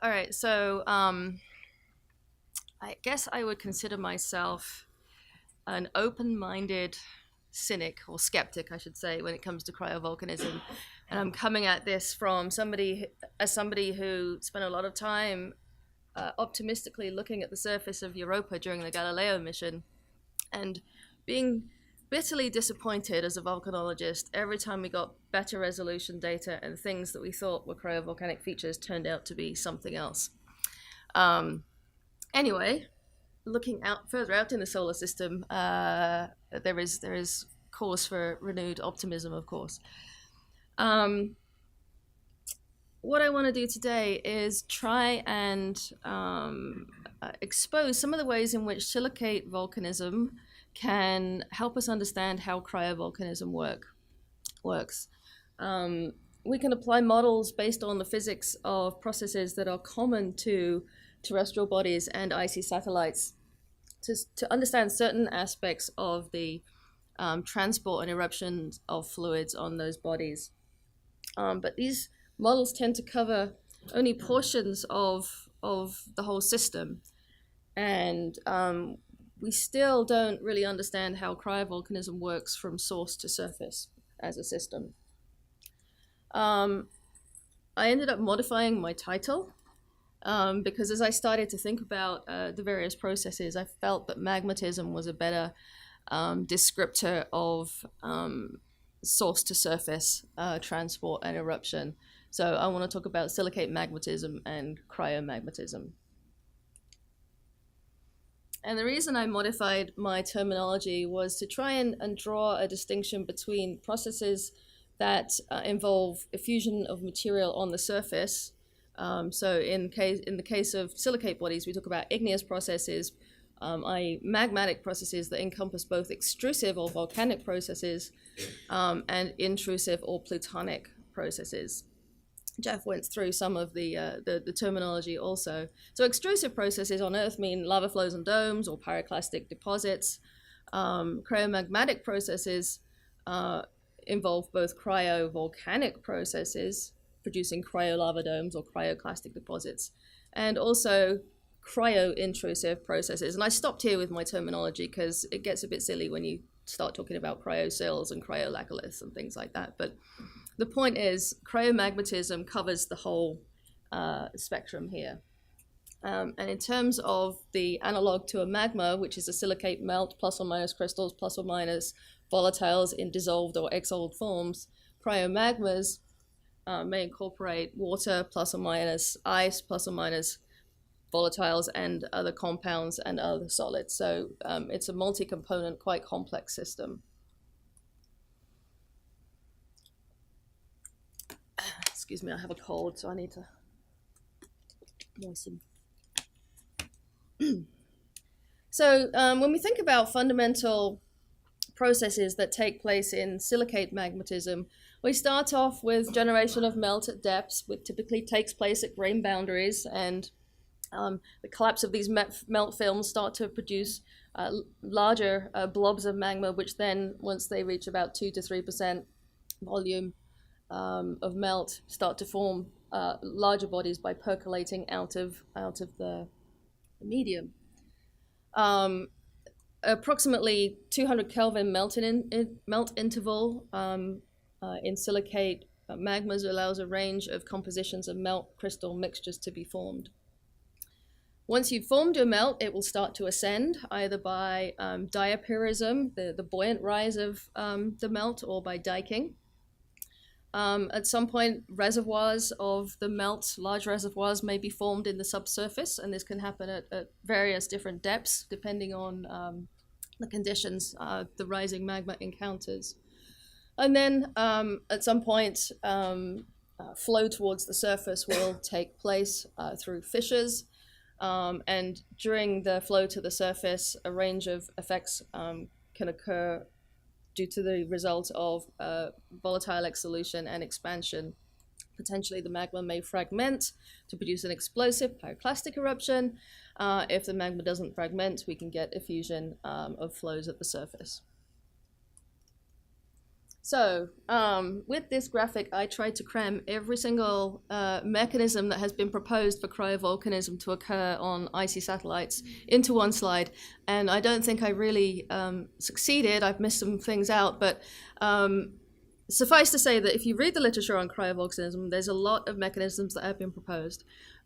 All right, so I guess I would consider myself an open-minded cynic or skeptic, I should say, when it comes to cryovolcanism. And I'm coming at this from somebody who spent a lot of time optimistically looking at the surface of Europa during the Galileo mission and being bitterly disappointed as a volcanologist every time we got better resolution data and things that we thought were cryovolcanic features turned out to be something else. Anyway, looking further out in the solar system, there is cause for renewed optimism, of course. What I want to do today is try and expose some of the ways in which silicate volcanism can help us understand how cryovolcanism works. We can apply models based on the physics of processes that are common to terrestrial bodies and icy satellites to understand certain aspects of the transport and eruption of fluids on those bodies. But these models tend to cover only portions of the whole system. And we still don't really understand how cryovolcanism works from source to surface as a system. I ended up modifying my title because as I started to think about the various processes, I felt that magmatism was a better descriptor of source to surface transport and eruption. So I want to talk about silicate magmatism and cryomagmatism. And the reason I modified my terminology was to try and draw a distinction between processes that involve effusion of material on the surface. So in the case of silicate bodies, we talk about igneous processes, magmatic processes that encompass both extrusive or volcanic processes and intrusive or plutonic processes. Jeff went through some of the terminology also. So extrusive processes on Earth mean lava flows and domes or pyroclastic deposits. Cryomagmatic processes involve both cryovolcanic processes, producing cryolava domes or cryoclastic deposits, and also cryo-intrusive processes. And I stopped here with my terminology because it gets a bit silly when you start talking about cryosills and cryolaccoliths and things like that. But the point is, cryomagmatism covers the whole spectrum here. And in terms of the analog to a magma, which is a silicate melt, plus or minus crystals, plus or minus volatiles in dissolved or exoled forms, cryomagmas may incorporate water, plus or minus ice, plus or minus volatiles and other compounds and other solids. So it's a multi-component, quite complex system. Excuse me, I have a cold, so I need to moisten. So when we think about fundamental processes that take place in silicate magmatism, we start off with generation of melt at depths, which typically takes place at grain boundaries, and the collapse of these melt films start to produce larger blobs of magma, which then, once they reach about 2 to 3% volume of melt, start to form larger bodies by percolating out of the medium. Approximately 200 Kelvin melt interval in silicate magmas allows a range of compositions of melt crystal mixtures to be formed. Once you've formed your melt, it will start to ascend either by diaperism, the buoyant rise of the melt, or by diking. At some point, reservoirs of the melt, large reservoirs, may be formed in the subsurface, and this can happen at various different depths depending on the conditions the rising magma encounters. And then at some point, flow towards the surface will take place through fissures, and during the flow to the surface, a range of effects can occur due to the result of volatile exsolution and expansion. Potentially the magma may fragment to produce an explosive pyroclastic eruption. If the magma doesn't fragment, we can get effusion of flows at the surface. So with this graphic, I tried to cram every single mechanism that has been proposed for cryovolcanism to occur on icy satellites into one slide. And I don't think I really succeeded. I've missed some things out, but suffice to say that if you read the literature on cryovolcanism, there's a lot of mechanisms that have been proposed.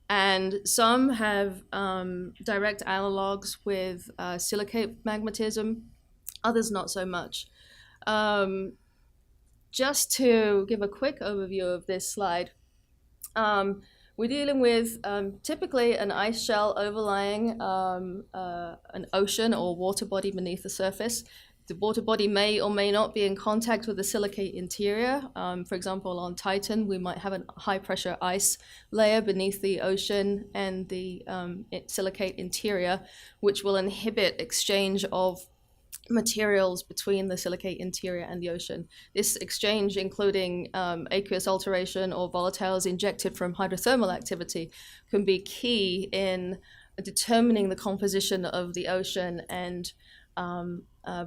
And some have direct analogs with silicate magmatism, others not so much. Just to give a quick overview of this slide, we're dealing with typically an ice shell overlying an ocean or water body beneath the surface. The water body may or may not be in contact with the silicate interior. For example, on Titan, we might have a high pressure ice layer beneath the ocean and the silicate interior, which will inhibit exchange of materials between the silicate interior and the ocean. This exchange, including aqueous alteration or volatiles injected from hydrothermal activity, can be key in determining the composition of the ocean and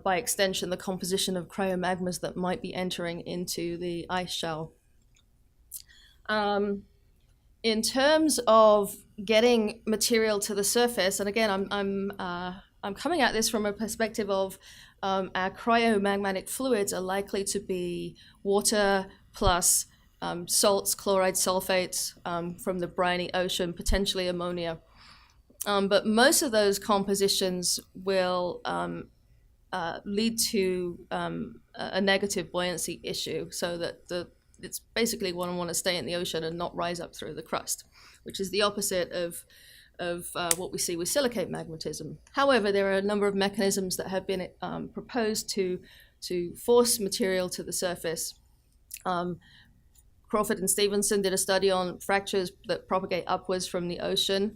by extension the composition of cryomagmas that might be entering into the ice shell. In terms of getting material to the surface, and again I'm coming at this from a perspective of our cryomagmatic fluids are likely to be water plus salts, chlorides, sulfates from the briny ocean, potentially ammonia. But most of those compositions will lead to a negative buoyancy issue, so that it's basically want to stay in the ocean and not rise up through the crust, which is the opposite of what we see with silicate magmatism. However, there are a number of mechanisms that have been proposed to force material to the surface. Crawford and Stevenson did a study on fractures that propagate upwards from the ocean.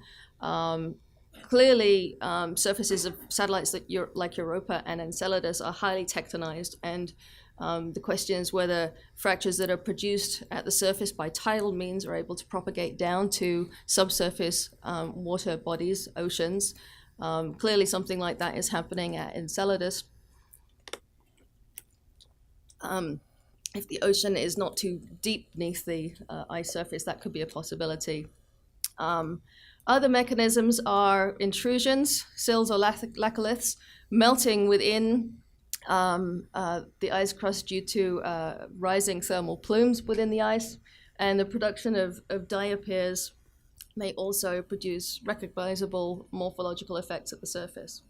Clearly, surfaces of satellites like Europa and Enceladus are highly tectonized, and the question is whether fractures that are produced at the surface by tidal means are able to propagate down to subsurface water bodies, oceans. Clearly something like that is happening at Enceladus. If the ocean is not too deep beneath the ice surface, that could be a possibility. Other mechanisms are intrusions, sills or laccoliths, melting within the ice crust due to rising thermal plumes within the ice, and the production of diapers may also produce recognizable morphological effects at the surface.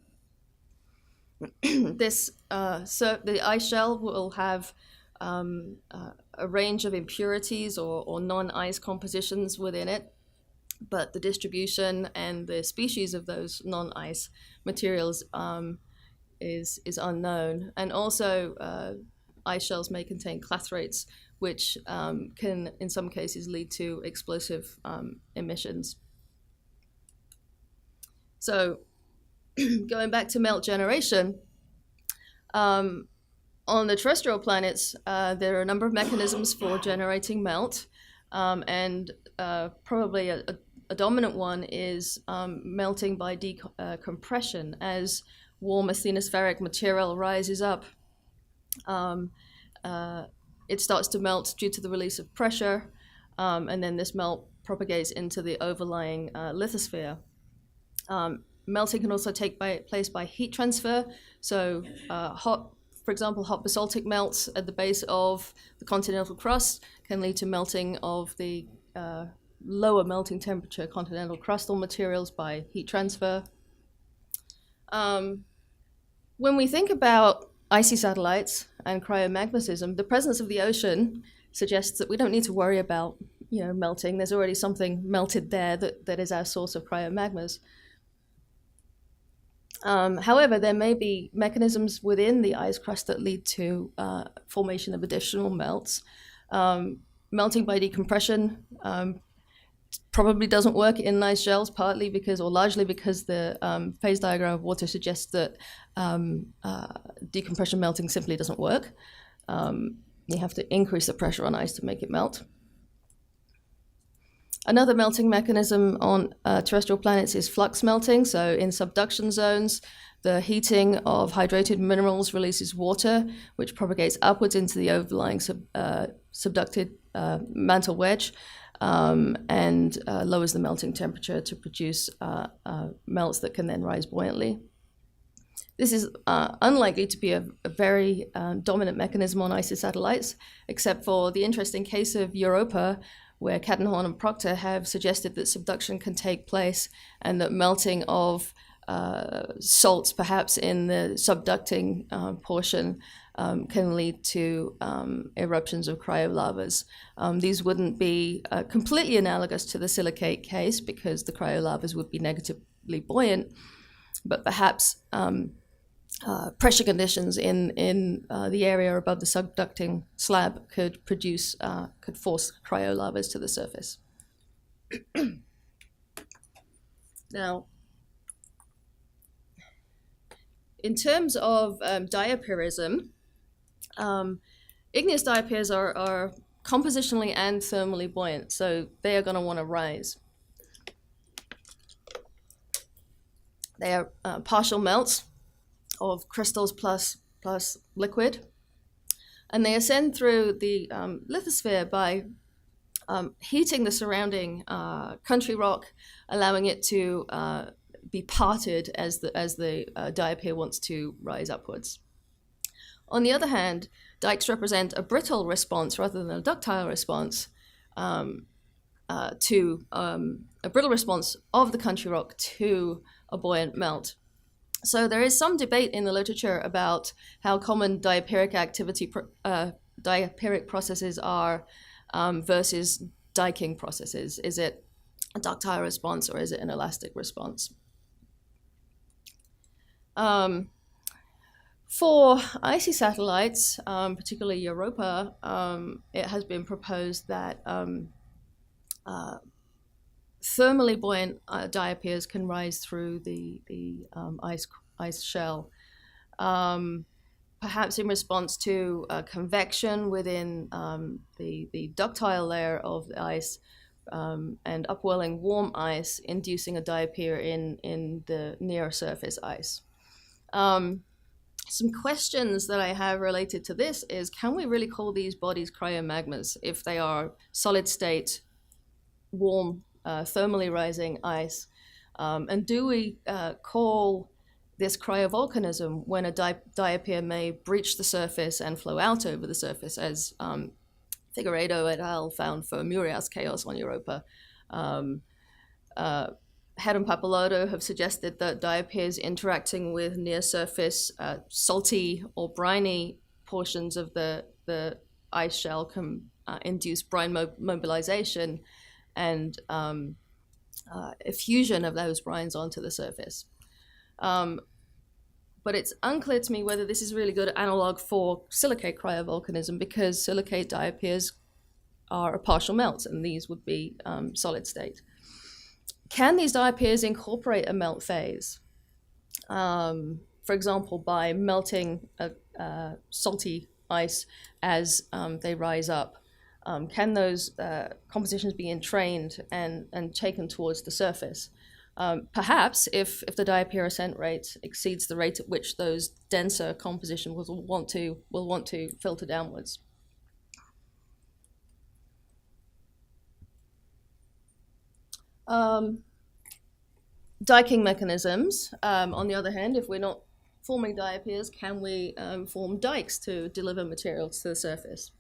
The ice shell will have a range of impurities or non-ice compositions within it, but the distribution and the species of those non-ice materials is unknown. And also ice shells may contain clathrates, which can in some cases lead to explosive emissions. So going back to melt generation, on the terrestrial planets, there are a number of mechanisms for generating melt, and probably a dominant one is melting by decompression. As warm asthenospheric material rises up, it starts to melt due to the release of pressure, and then this melt propagates into the overlying lithosphere. Melting can also take place by heat transfer. So for example, hot basaltic melts at the base of the continental crust can lead to melting of the lower melting temperature continental crustal materials by heat transfer. When we think about icy satellites and cryomagmatism, the presence of the ocean suggests that we don't need to worry about melting. There's already something melted there that is our source of cryomagmas. However, there may be mechanisms within the ice crust that lead to formation of additional melts. Melting by decompression probably doesn't work in ice shells, partly because, or largely because, the phase diagram of water suggests that decompression melting simply doesn't work. You have to increase the pressure on ice to make it melt. Another melting mechanism on terrestrial planets is flux melting. So in subduction zones, The heating of hydrated minerals releases water, which propagates upwards into the overlying subducted mantle wedge, and lowers the melting temperature to produce melts that can then rise buoyantly. This is unlikely to be a very dominant mechanism on icy satellites, except for the interesting case of Europa, where Kattenhorn and Proctor have suggested that subduction can take place and that melting of salts, perhaps in the subducting portion, can lead to eruptions of cryolavas. These wouldn't be completely analogous to the silicate case because the cryolavas would be negatively buoyant, but perhaps pressure conditions in the area above the subducting slab could force cryolavas to the surface. Now, in terms of diapirism, igneous diapirs are compositionally and thermally buoyant, so they are going to want to rise. They are partial melts of crystals plus liquid, and they ascend through the lithosphere by heating the surrounding country rock, allowing it to be parted as the diapir wants to rise upwards. On the other hand, dikes represent a brittle response rather than a ductile response to a brittle response of the country rock to a buoyant melt. So there is some debate in the literature about how common diapiric processes are versus diking processes. Is it a ductile response or is it an elastic response? For icy satellites, particularly Europa, it has been proposed that thermally buoyant diapirs can rise through the ice shell, perhaps in response to convection within the ductile layer of the ice and upwelling warm ice, inducing a diapir in the near surface ice. Some questions that I have related to this is, can we really call these bodies cryomagmas if they are solid state, warm, thermally rising ice? And do we call this cryovolcanism when a diapir may breach the surface and flow out over the surface, as Figueiredo et al. Found for Murias chaos on Europa? Head and Pappalardo have suggested that diapirs interacting with near-surface salty or briny portions of the ice shell can induce brine mobilization and effusion of those brines onto the surface. But it's unclear to me whether this is really good analog for silicate cryovolcanism, because silicate diapirs are a partial melt and these would be solid state. Can these diapirs incorporate a melt phase? For example, by melting salty ice as they rise up. Can those compositions be entrained and taken towards the surface? Perhaps if the diapir ascent rate exceeds the rate at which those denser compositions will want to filter downwards. Diking mechanisms, on the other hand, if we're not forming diapirs, can we form dikes to deliver materials to the surface?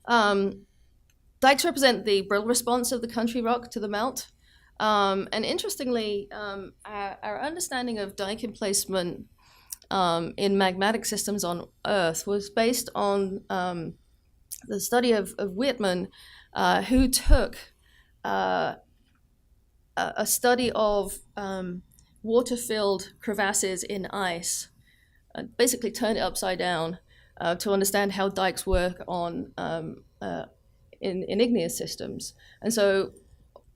Dikes represent the brittle response of the country rock to the melt. And interestingly, our understanding of dike emplacement in magmatic systems on Earth was based on the study of Whitman, who took a study of water-filled crevasses in ice, basically turned it upside down to understand how dikes work on in igneous systems. And so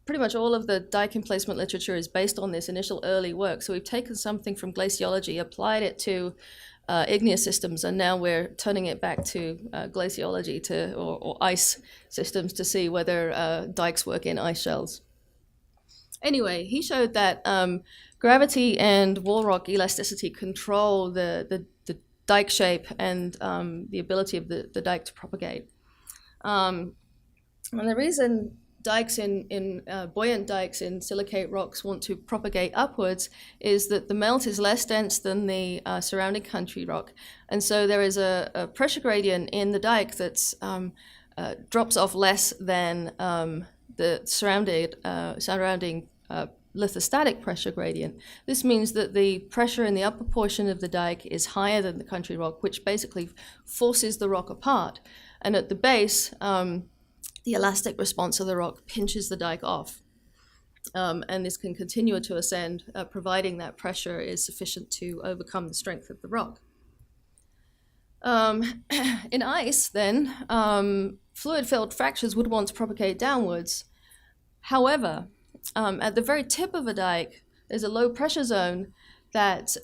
pretty much all of the dike emplacement literature is based on this initial early work. So we've taken something from glaciology, applied it to igneous systems, and now we're turning it back to glaciology or ice systems to see whether dikes work in ice shells. Anyway, he showed that Gravity and wall rock elasticity control the dike shape and the ability of the dike to propagate. And the reason dikes buoyant dikes in silicate rocks want to propagate upwards is that the melt is less dense than the surrounding country rock. And so there is a pressure gradient in the dike that's drops off less than the surrounding lithostatic pressure gradient. This means that the pressure in the upper portion of the dike is higher than the country rock, which basically forces the rock apart. And at the base, the elastic response of the rock pinches the dike off. And this can continue to ascend, providing that pressure is sufficient to overcome the strength of the rock. In ice, then, fluid-filled fractures would want to propagate downwards. However, at the very tip of a dike, there's a low pressure zone that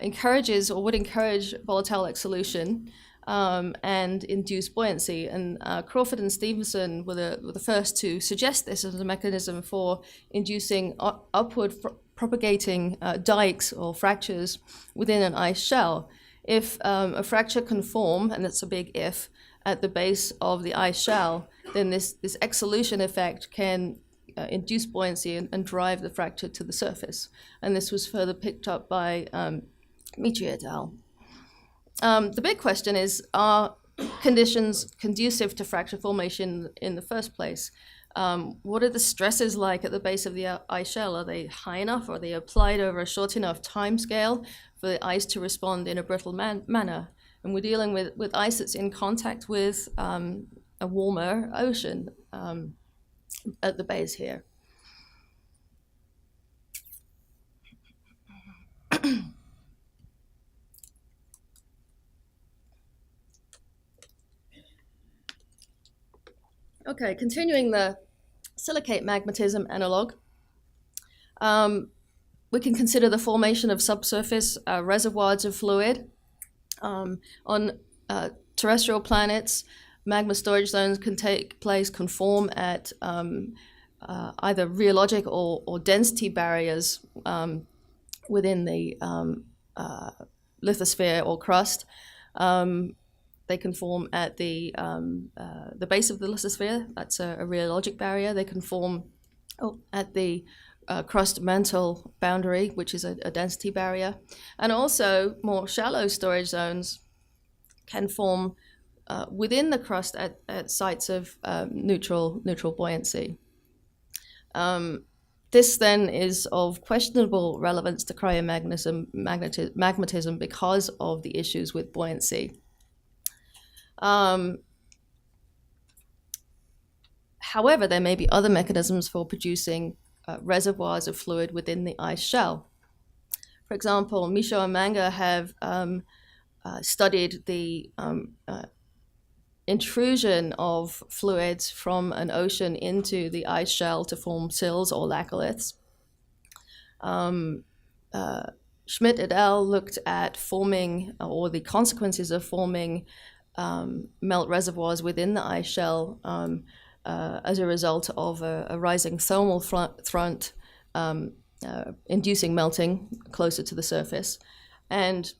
encourages or would encourage volatile exsolution and induce buoyancy. And Crawford and Stevenson were the first to suggest this as a mechanism for inducing upward propagating dikes or fractures within an ice shell. If a fracture can form, and that's a big if, at the base of the ice shell, then this exsolution effect can induce buoyancy and drive the fracture to the surface. And this was further picked up by Mitri et al. The big question is, are conditions conducive to fracture formation in the first place? What are the stresses like at the base of the ice shell? Are they high enough? Are they applied over a short enough time scale for the ice to respond in a brittle manner? And we're dealing with ice that's in contact with a warmer ocean at the base here. Okay, continuing the silicate magmatism analog, we can consider the formation of subsurface reservoirs of fluid. On terrestrial planets, magma storage zones can form at either rheologic or density barriers within the lithosphere or crust. They can form at the base of the lithosphere. That's a rheologic barrier. They can form at the crust mantle boundary, which is a density barrier. And also more shallow storage zones can form within the crust at sites of neutral buoyancy. This then is of questionable relevance to cryomagmatism because of the issues with buoyancy. However, there may be other mechanisms for producing reservoirs of fluid within the ice shell. For example, Michaud and Manga have studied the intrusion of fluids from an ocean into the ice shell to form sills or laccoliths. Schmidt et al. Looked at forming or the consequences of forming melt reservoirs within the ice shell as a result of a rising thermal front inducing melting closer to the surface. And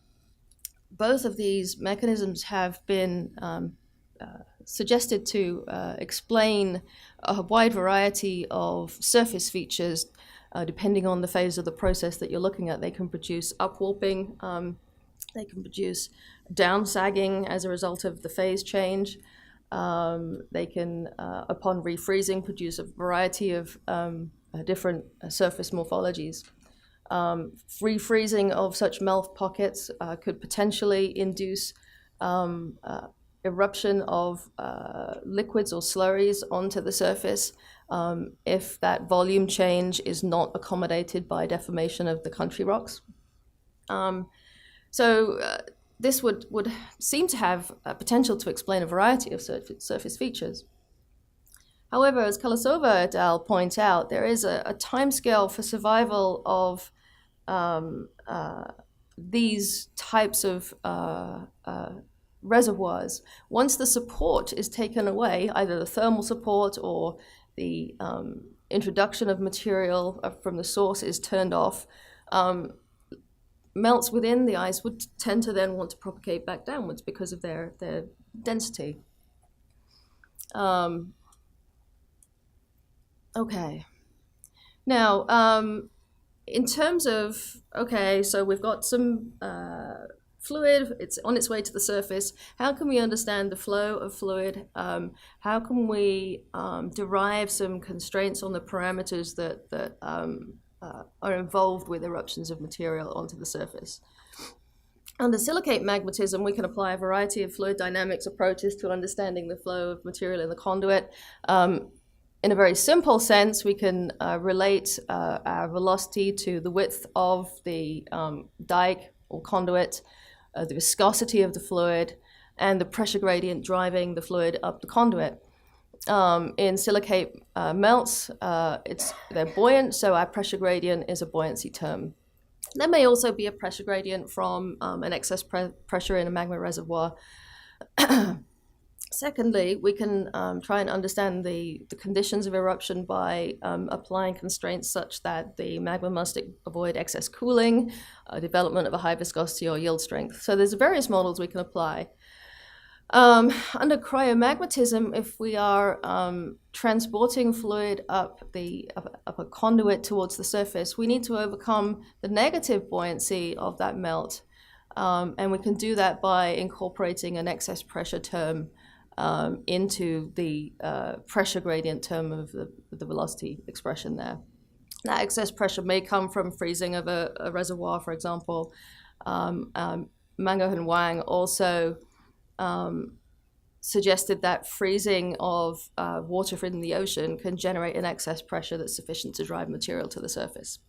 both of these mechanisms have been suggested to explain a wide variety of surface features depending on the phase of the process that you're looking at. They can produce upwarping, they can produce down sagging as a result of the phase change. They can, upon refreezing, produce a variety of different surface morphologies. Refreezing of such melt pockets could potentially induce eruption of liquids or slurries onto the surface if that volume change is not accommodated by deformation of the country rocks. This would seem to have potential to explain a variety of surface features. However, as Kalasova et al. Point out, there is a timescale for survival of these types of reservoirs. Once the support is taken away, either the thermal support or the introduction of material from the source is turned off, melts within the ice would tend to then want to propagate back downwards because of their density. Okay. Now, in terms of, okay, so we've got some fluid, it's on its way to the surface. How can we understand the flow of fluid? How can we derive some constraints on the parameters that are involved with eruptions of material onto the surface? Under silicate magmatism, we can apply a variety of fluid dynamics approaches to understanding the flow of material in the conduit. In a very simple sense, we can relate our velocity to the width of the dike or conduit, the viscosity of the fluid, and the pressure gradient driving the fluid up the conduit. In silicate melts, they're buoyant, so our pressure gradient is a buoyancy term. There may also be a pressure gradient from an excess pressure in a magma reservoir. Secondly, we can try and understand the conditions of eruption by applying constraints such that the magma must avoid excess cooling, development of a high viscosity or yield strength. So there's various models we can apply. Under cryomagmatism, if we are transporting fluid up a conduit towards the surface, we need to overcome the negative buoyancy of that melt. And we can do that by incorporating an excess pressure term into the pressure gradient term of the velocity expression there. That excess pressure may come from freezing of a reservoir, for example. Mango and Wang also suggested that freezing of water in the ocean can generate an excess pressure that's sufficient to drive material to the surface.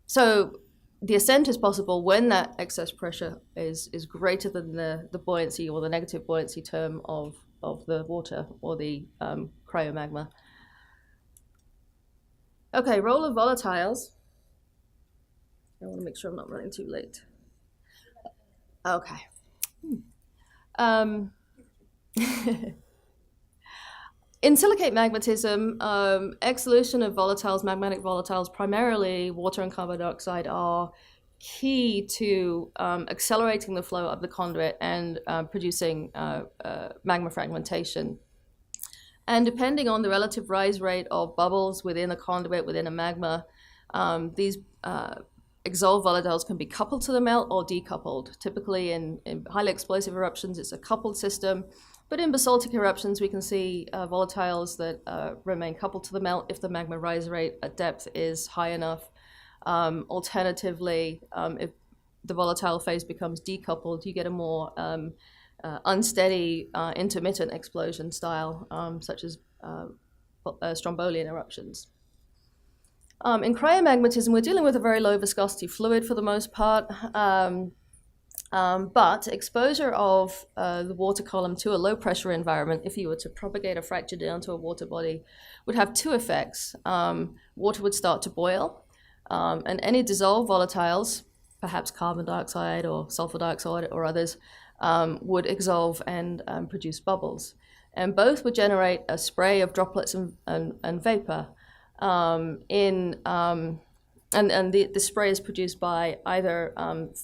So the ascent is possible when that excess pressure is greater than the buoyancy or the negative buoyancy term of the water or the cryomagma. Okay, role of volatiles. I want to make sure I'm not running too late. Okay. In silicate magmatism, exsolution of volatiles, magmatic volatiles, primarily water and carbon dioxide, are key to accelerating the flow of the conduit and producing magma fragmentation. And depending on the relative rise rate of bubbles within a conduit, within a magma, these exsolved volatiles can be coupled to the melt or decoupled. Typically in highly explosive eruptions, it's a coupled system. But in basaltic eruptions, we can see volatiles that remain coupled to the melt if the magma rise rate at depth is high enough. Alternatively, if the volatile phase becomes decoupled, you get a more unsteady, intermittent explosion style, such as strombolian eruptions. In cryomagmatism, we're dealing with a very low viscosity fluid for the most part. But exposure of the water column to a low pressure environment, if you were to propagate a fracture down to a water body, would have two effects. Water would start to boil, and any dissolved volatiles, perhaps carbon dioxide or sulfur dioxide or others, would exsolve and produce bubbles. And both would generate a spray of droplets and vapor. And the spray is produced by either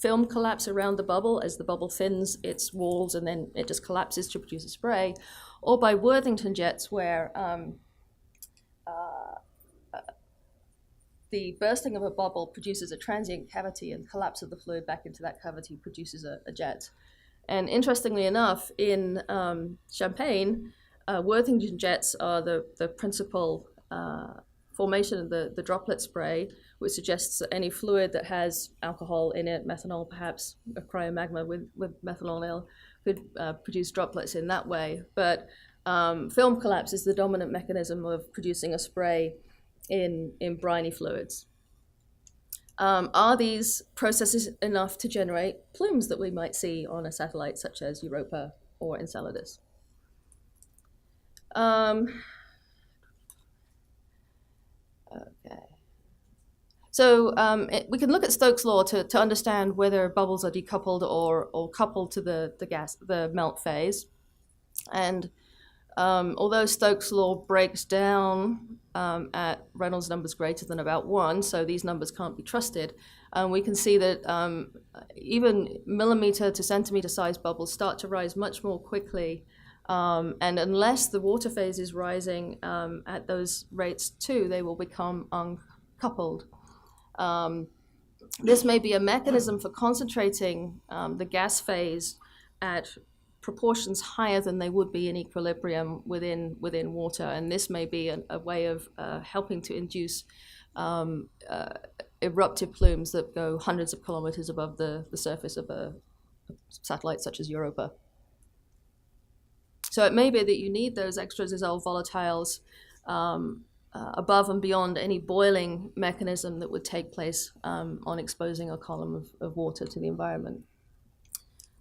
film collapse around the bubble as the bubble thins its walls and then it just collapses to produce a spray, or by Worthington jets where the bursting of a bubble produces a transient cavity and collapse of the fluid back into that cavity produces a jet. And interestingly enough, in Champagne, Worthington jets are the principal formation of the droplet spray, which suggests that any fluid that has alcohol in it, methanol perhaps, a cryomagma with methanol in it, could produce droplets in that way. But film collapse is the dominant mechanism of producing a spray in briny fluids. Are these processes enough to generate plumes that we might see on a satellite such as Europa or Enceladus? Okay. So we can look at Stokes' law to understand whether bubbles are decoupled or coupled to the melt phase. And Although Stokes' law breaks down at Reynolds numbers greater than about 1, so these numbers can't be trusted, we can see that even millimeter to centimeter size bubbles start to rise much more quickly. And unless the water phase is rising at those rates too, they will become uncoupled. This may be a mechanism for concentrating the gas phase at proportions higher than they would be in equilibrium within water, and this may be a way of helping to induce eruptive plumes that go hundreds of kilometers above the surface of a satellite such as Europa. So it may be that you need those extra dissolved volatiles above and beyond any boiling mechanism that would take place on exposing a column of water to the environment.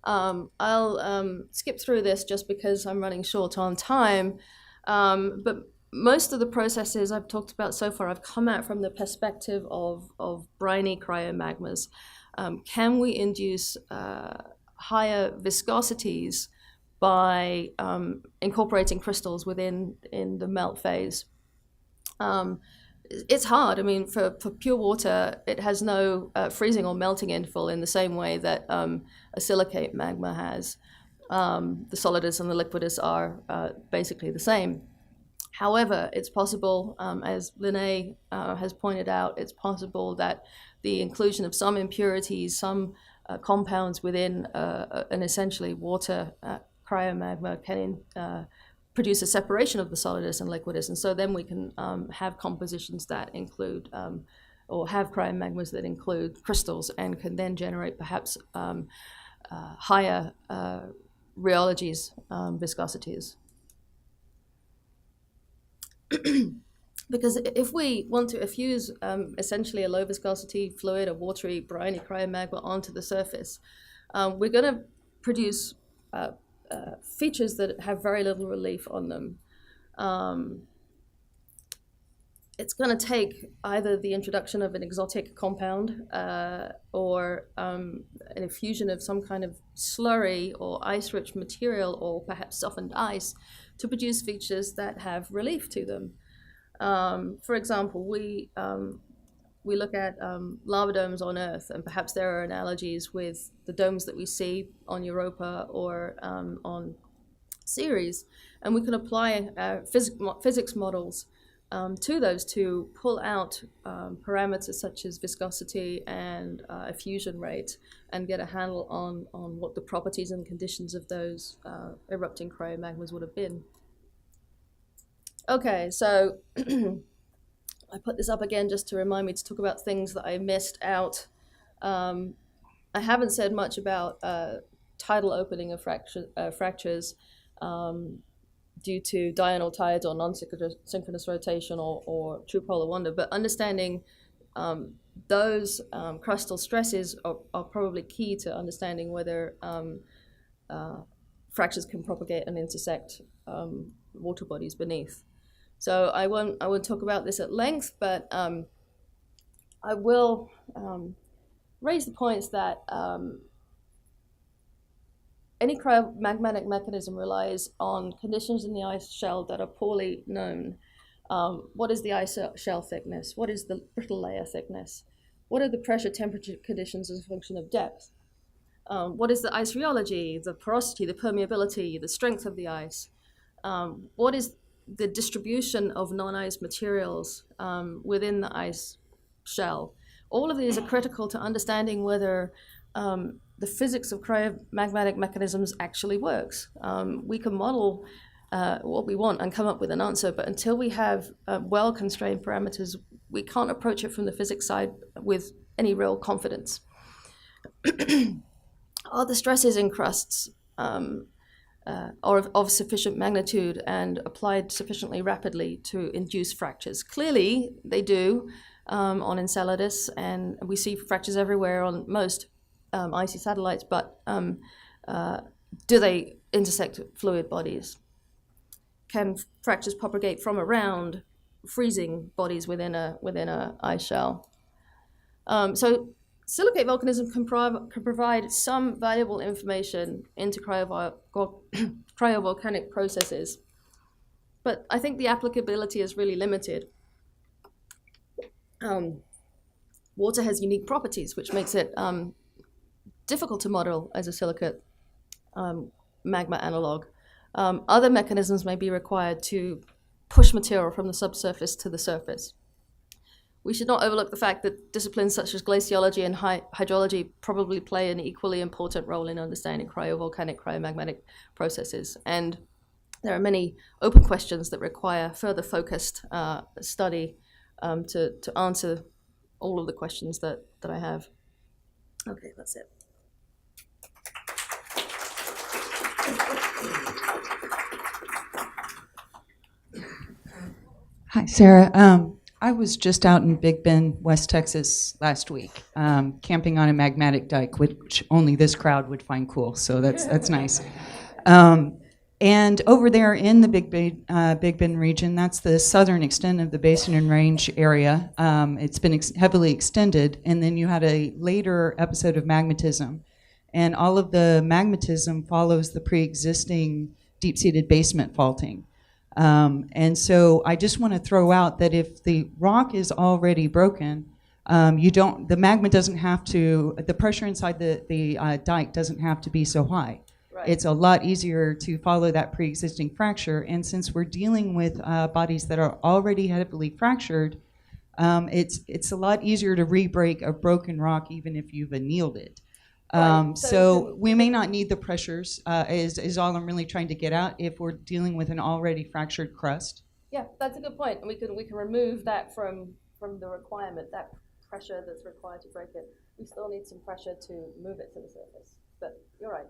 I'll skip through this just because I'm running short on time, but most of the processes I've talked about so far have come out from the perspective of briny cryomagmas. Can we induce higher viscosities by incorporating crystals in the melt phase? It's hard. I mean, for pure water, it has no freezing or melting interval in the same way that a silicate magma has. The solidus and the liquidus are basically the same. However, it's possible, as Linné has pointed out, it's possible that the inclusion of some impurities, some compounds within an essentially water cryomagma can produce a separation of the solidus and liquidus, and so then we can have compositions that include, or have cryomagmas that include crystals, and can then generate perhaps higher rheologies, viscosities. Because if we want to effuse essentially a low viscosity fluid, a watery, briny cryomagma onto the surface, we're going to produce features that have very little relief on them. It's going to take either the introduction of an exotic compound or an effusion of some kind of slurry or ice-rich material, or perhaps softened ice, to produce features that have relief to them. For example, we look at lava domes on Earth, and perhaps there are analogies with the domes that we see on Europa or on Ceres, and we can apply physics models to those to pull out parameters such as viscosity and effusion rate, and get a handle on what the properties and conditions of those erupting cryomagmas would have been. Okay, so I put this up again just to remind me to talk about things that I missed out. I haven't said much about tidal opening of fractures due to diurnal tides or non-synchronous rotation or true polar wander, but understanding those crustal stresses are probably key to understanding whether fractures can propagate and intersect water bodies beneath. So I won't talk about this at length, but I will raise the points that any cryomagmatic mechanism relies on conditions in the ice shell that are poorly known. What is the ice shell thickness? What is the brittle layer thickness? What are the pressure temperature conditions as a function of depth? What is the ice rheology, the porosity, the permeability, the strength of the ice? What is the distribution of non-ice materials within the ice shell? All of these are critical to understanding whether the physics of cryomagmatic mechanisms actually works. We can model what we want and come up with an answer, but until we have well-constrained parameters, we can't approach it from the physics side with any real confidence. Are the stresses in crusts are of sufficient magnitude and applied sufficiently rapidly to induce fractures? Clearly, they do on Enceladus, and we see fractures everywhere on most icy satellites, but do they intersect fluid bodies? Can fractures propagate from around freezing bodies within a ice shell? So silicate volcanism can provide some valuable information into cryovolcanic processes. but I think the applicability is really limited. Water has unique properties, which makes it difficult to model as a silicate magma analog. Other mechanisms may be required to push material from the subsurface to the surface. We should not overlook the fact that disciplines such as glaciology and hydrology probably play an equally important role in understanding cryovolcanic, cryomagmatic processes. And there are many open questions that require further focused study to answer all of the questions that I have. Okay, that's it. Hi, Sarah. I was just out in Big Bend, West Texas last week, camping on a magmatic dike, which only this crowd would find cool, so that's nice. And over there in the Big Bend region, that's the southern extent of the Basin and Range area. It's been heavily extended, and then you had a later episode of magmatism. And all of the magmatism follows the pre-existing deep-seated basement faulting. And so I just want to throw out that if the rock is already broken, the magma doesn't have to, the pressure inside the dike doesn't have to be so high. Right. It's a lot easier to follow that pre-existing fracture. And since we're dealing with bodies that are already heavily fractured, it's a lot easier to re-break a broken rock even if you've annealed it. Right. So we may not need the pressures, is all I'm really trying to get at, if we're dealing with an already fractured crust. Yeah, that's a good point. And we can remove that from the requirement, that pressure that's required to break it. We still need some pressure to move it to the surface. But you're right.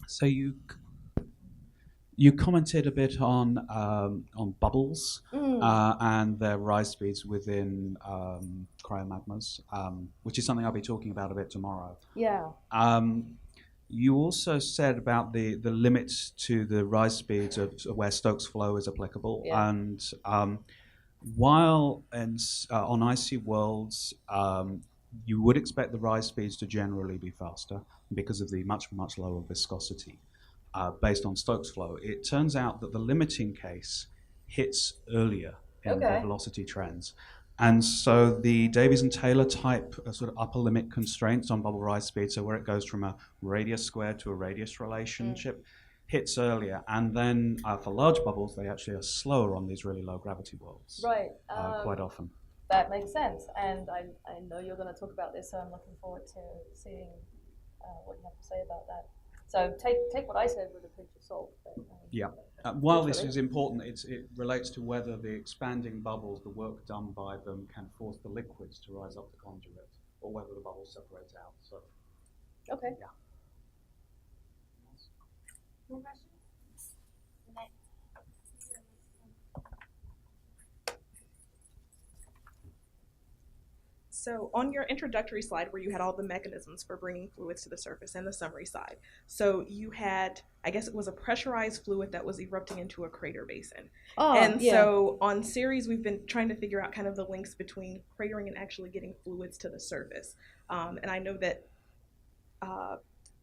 So you commented a bit on bubbles and their rise speeds within cryomagmas, which is something I'll be talking about a bit tomorrow. Yeah. You also said about the limits to the rise speeds of where Stokes flow is applicable, yeah. And while on icy worlds, you would expect the rise speeds to generally be faster because of the much lower viscosity. Based on Stokes flow, it turns out that the limiting case hits earlier in the velocity trends. And so the Davies and Taylor type sort of upper limit constraints on bubble rise speed, so where it goes from a radius squared to a radius relationship, hits earlier. And then for large bubbles, they actually are slower on these really low gravity worlds. Right. Quite often. That makes sense. And I know you're going to talk about this, so I'm looking forward to seeing what you have to say about that. So take what I said with a pinch of salt. But, yeah. While this is important, it relates to whether the expanding bubbles, the work done by them, can force the liquids to rise up the conduit, or whether the bubbles separate out. So. Okay. Yeah. More questions? So on your introductory slide where you had all the mechanisms for bringing fluids to the surface and the summary side, so you had, I guess it was a pressurized fluid that was erupting into a crater basin. So on series, we've been trying to figure out kind of the links between cratering and actually getting fluids to the surface. And I know that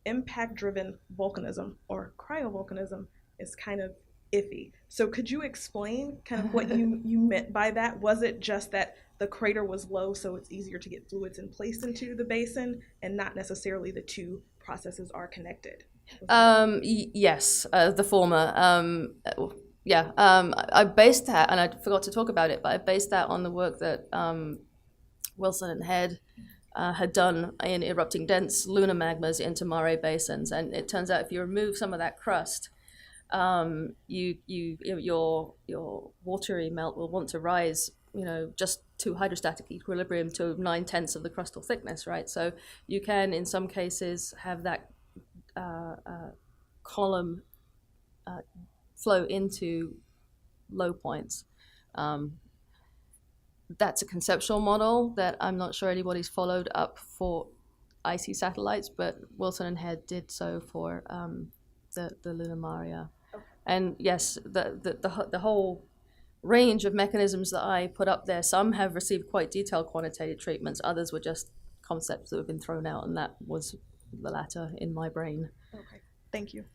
impact-driven volcanism or cryovolcanism is kind of iffy. So could you explain kind of what you meant by that? Was it just that the crater was low, so it's easier to get fluids and placed into the basin, and not necessarily the two processes are connected? Yes, the former. I based that, and I forgot to talk about it, but I based that on the work that Wilson and Head had done in erupting dense lunar magmas into mare basins. And it turns out if you remove some of that crust, your watery melt will want to rise, just to hydrostatic equilibrium to 9/10 of the crustal thickness, right? So you can, in some cases, have that column flow into low points. That's a conceptual model that I'm not sure anybody's followed up for icy satellites, but Wilson and Head did so for the lunar maria. Okay. And yes, the whole range of mechanisms that I put up there, some have received quite detailed quantitative treatments, others were just concepts that have been thrown out, and that was the latter in my brain. Okay. Thank you.